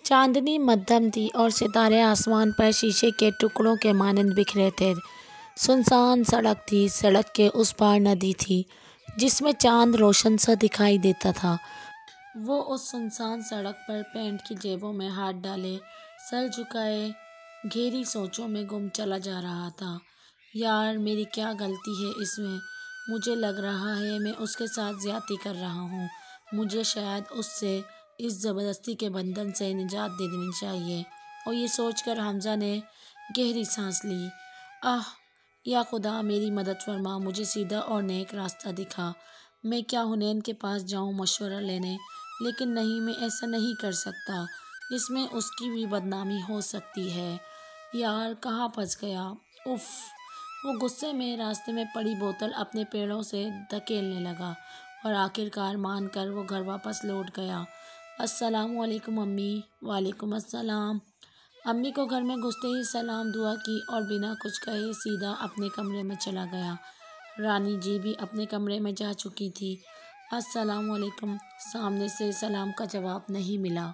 चांदनी मध्यम थी और सितारे आसमान पर शीशे के टुकड़ों के मानंद बिखरे थे। सुनसान सड़क थी। सड़क के उस पार नदी थी जिसमें चांद रोशन सा दिखाई देता था। वो उस सुनसान सड़क पर पैंट की जेबों में हाथ डाले सर झुकाए गहरी सोचों में गुम चला जा रहा था। यार, मेरी क्या गलती है इसमें? मुझे लग रहा है मैं उसके साथ ज्यादती कर रहा हूँ। मुझे शायद उससे इस ज़बरदस्ती के बंधन से निजात दे देनी चाहिए। और ये सोचकर हमजा ने गहरी सांस ली। आह, या खुदा, मेरी मदद फरमा, मुझे सीधा और नेक रास्ता दिखा। मैं क्या हुनैन के पास जाऊँ मशवरा लेने? लेकिन नहीं, मैं ऐसा नहीं कर सकता। इसमें उसकी भी बदनामी हो सकती है। यार, कहाँ फंस गया। उफ। वो गुस्से में रास्ते में पड़ी बोतल अपने पैरों से धकेलने लगा और आखिरकार मानकर वो घर वापस लौट गया। अस्सलामु अलैकुम अम्मी। वालेकुम अस्सलाम। अम्मी को घर में घुसते ही सलाम दुआ की और बिना कुछ कहे सीधा अपने कमरे में चला गया। रानी जी भी अपने कमरे में जा चुकी थी। अस्सलामु अलैकुम। सामने से सलाम का जवाब नहीं मिला।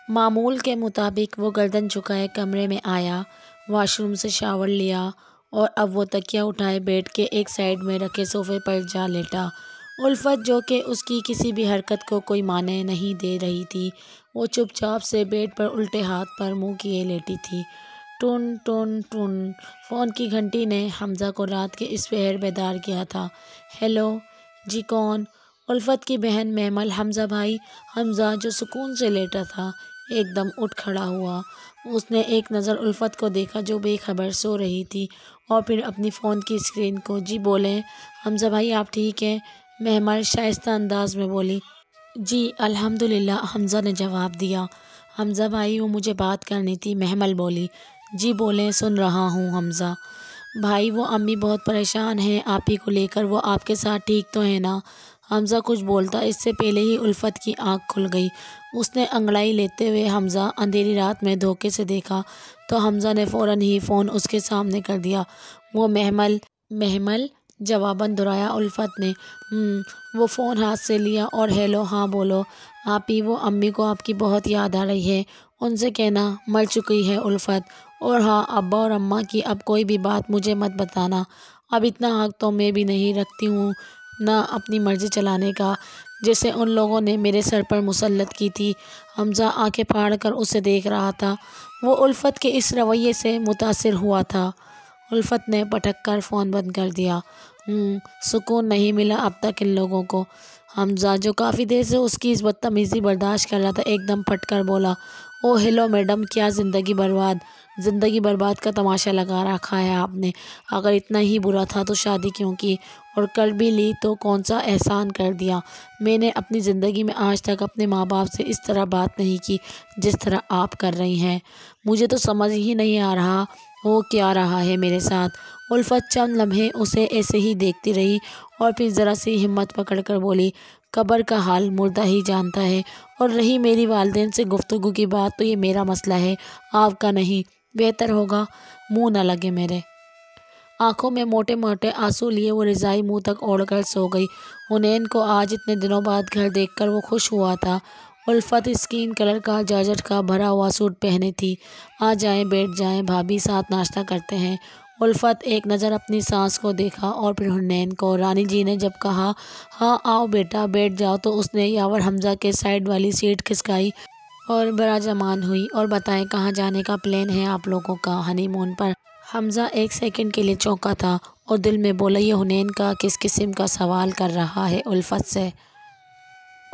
मामूल के मुताबिक वो गर्दन झुकाए कमरे में आया, वॉशरूम से शावर लिया और अब वो तकिया उठाए बेड के एक साइड में रखे सोफे पर जा लेटा। उल्फत, जो कि उसकी किसी भी हरकत को कोई माने नहीं दे रही थी, वो चुपचाप से बेड पर उल्टे हाथ पर मुंह किए लेटी थी। टुन टुन टुन। फ़ोन की घंटी ने हमजा को रात के इस पहर बेदार किया था। हेलो जी, कौन? उल्फत की बहन महमल। हमजा भाई। हमजा, जो सुकून से लेटा था, एकदम उठ खड़ा हुआ। उसने एक नज़र उल्फत को देखा जो बेखबर सो रही थी और फिर अपनी फ़ोन की स्क्रीन को। जी बोलें हमजा भाई, आप ठीक हैं? महमल शाइस्ता अंदाज में बोली। जी अल्हम्दुलिल्लाह, हमजा ने जवाब दिया। हमजा भाई, वो मुझे बात करनी थी। महमल बोली। जी बोलें, सुन रहा हूँ हमजा भाई। वो अम्मी बहुत परेशान हैं आप ही को लेकर। वो आपके साथ ठीक तो है ना? हमजा कुछ बोलता इससे पहले ही उल्फत की आंख खुल गई। उसने अंगड़ाई लेते हुए हमजा अंधेरी रात में धोखे से देखा तो हमजा ने फ़ौरन ही फ़ोन उसके सामने कर दिया। वो महमल। महमल, जवाबन दोहराया उल्फत ने। वो फ़ोन हाथ से लिया और हेलो, हाँ बोलो। आप ही? वो अम्मी को आपकी बहुत याद आ रही है। उनसे कहना मर चुकी है उल्फत। और हाँ, अब्बा और अम्मा की अब कोई भी बात मुझे मत बताना। अब इतना हक तो मैं भी नहीं रखती हूँ ना अपनी मर्ज़ी चलाने का, जैसे उन लोगों ने मेरे सर पर मुसल्लत की थी। हमजा आंखें फाड़ कर उसे देख रहा था। वो उल्फत के इस रवैये से मुतासिर हुआ था। उल्फत ने पटक कर फ़ोन बंद कर दिया। सुकून नहीं मिला अब तक इन लोगों को। हमजा, जो काफ़ी देर से उसकी इस बदतमीज़ी बर्दाश्त कर रहा था, एकदम फट कर बोला। ओ हेलो मैडम, क्या ज़िंदगी बर्बाद? ज़िंदगी बर्बाद का तमाशा लगा रखा है आपने। अगर इतना ही बुरा था तो शादी क्यों की? और कर भी ली तो कौन सा एहसान कर दिया? मैंने अपनी ज़िंदगी में आज तक अपने माँ बाप से इस तरह बात नहीं की जिस तरह आप कर रही हैं। मुझे तो समझ ही नहीं आ रहा हो क्या रहा है मेरे साथ। उल्फत चंद लम्हे उसे ऐसे ही देखती रही और फिर ज़रा सी हिम्मत पकड़ कर बोली। कब्र का हाल मुर्दा ही जानता है। और रही मेरी वालिदैन से गुफ्तगू की बात, तो ये मेरा मसला है, आपका नहीं। बेहतर होगा मुँह न लगे मेरे। आंखों में मोटे मोटे आंसू लिए वो रज़ाई मुंह तक ओढ़कर सो गई। हुनैन को आज इतने दिनों बाद घर देखकर वो खुश हुआ था। उल्फत स्किन कलर का जॉर्जेट का भरा हुआ सूट पहने थी। आ जाएं, बैठ जाएं भाभी, साथ नाश्ता करते हैं। उल्फत एक नज़र अपनी सास को देखा और फिर हुनैन को। रानी जी ने जब कहा हाँ आओ बेटा बैठ जाओ, तो उसने यावर हमजा के साइड वाली सीट खिसकाई और बराजमान हुई। और बताएं, कहाँ जाने का प्लान है आप लोगों का? हनीमून पर? हमजा एक सेकंड के लिए चौंका था और दिल में बोला, ये हुनैन का किस किस्म का सवाल कर रहा है उल्फत से।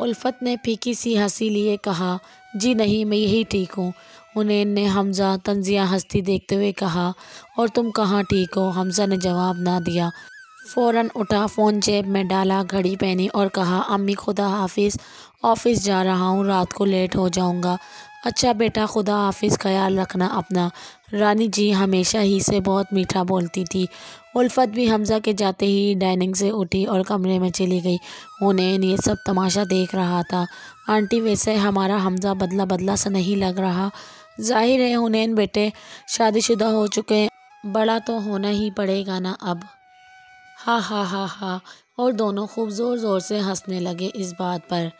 उल्फत ने फीकी सी हंसी लिए कहा, जी नहीं, मैं यही ठीक हूँ। हुनैन ने हमजा तंजिया हंसती देखते हुए कहा, और तुम कहाँ ठीक हो? हमजा ने जवाब ना दिया। फ़ौरन उठा, फ़ोन जेब में डाला, घड़ी पहनी और कहा, अम्मी खुदा हाफिज़, ऑफ़िस जा रहा हूँ, रात को लेट हो जाऊँगा। अच्छा बेटा, खुदा हाफिज़, ख्याल रखना अपना। रानी जी हमेशा ही से बहुत मीठा बोलती थी। उल्फत भी हमजा के जाते ही डाइनिंग से उठी और कमरे में चली गई। हुनैन ये सब तमाशा देख रहा था। आंटी, वैसे हमारा हमजा बदला बदला सा नहीं लग रहा। जाहिर है हुनैन बेटे शादीशुदा हो चुके हैं, बड़ा तो होना ही पड़ेगा ना अब। हा हा हा हा। और दोनों खूब ज़ोर ज़ोर से हंसने लगे इस बात पर।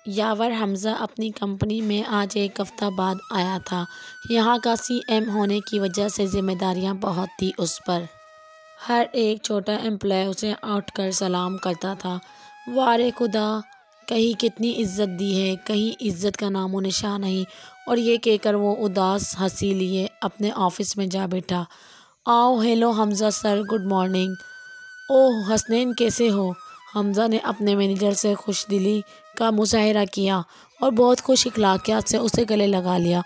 یاور حمزہ اپنی کمپنی میں آج ایک ہفتہ بعد آیا تھا۔ یہاں کا CM ہونے کی وجہ سے ذمہ داریاں بہت تھیں اس پر۔ ہر ایک چھوٹا امپلائی اسے اٹھ کر سلام کرتا تھا۔ وارے خدا، کہیں کتنی عزت دی ہے، کہیں عزت کا نام و نشان نہیں۔ اور یہ کہہ کر وہ اداس ہنسی لیے اپنے آفس میں جا بیٹھا۔ آؤ، ہیلو حمزہ سر، گڈ مارننگ۔ اوہ حسنین، کیسے ہو؟ حمزہ نے اپنے مینیجر سے خوش دلی کا مظاہرہ کیا اور بہت خوش اخلاقیات سے اسے گلے لگا لیا۔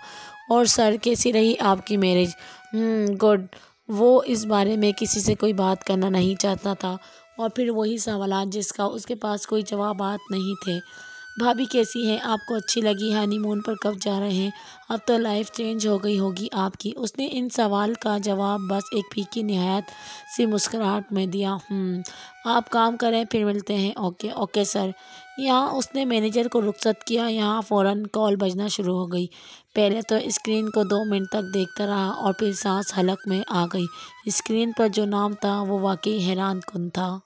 اور سر، کیسی رہی آپ کی میرج؟ گڈ۔ وہ اس بارے میں کسی سے کوئی بات کرنا نہیں چاہتا تھا، اور پھر وہی سوالات جس کا اس کے پاس کوئی جوابات نہیں تھے۔ بھابھی کیسی ہیں؟ آپ کو اچھی لگی؟ ہانی مون پر کب جا رہے ہیں؟ اب تو لائف چینج ہو گئی ہوگی آپ کی۔ اس نے ان سوال کا جواب بس ایک پھیکی نہایت سی مسکراہٹ میں دیا۔ آپ کام کریں، پھر ملتے ہیں۔ Okay sir. یہاں اس نے مینیجر کو رخصت کیا۔ یہاں فوراً کال بجنا شروع ہو گئی۔ پہلے تو اسکرین کو 2 منٹ تک دیکھتا رہا اور پھر سانس حلق میں آ گئی۔ اسکرین پر جو نام تھا وہ واقعی حیران کن تھا۔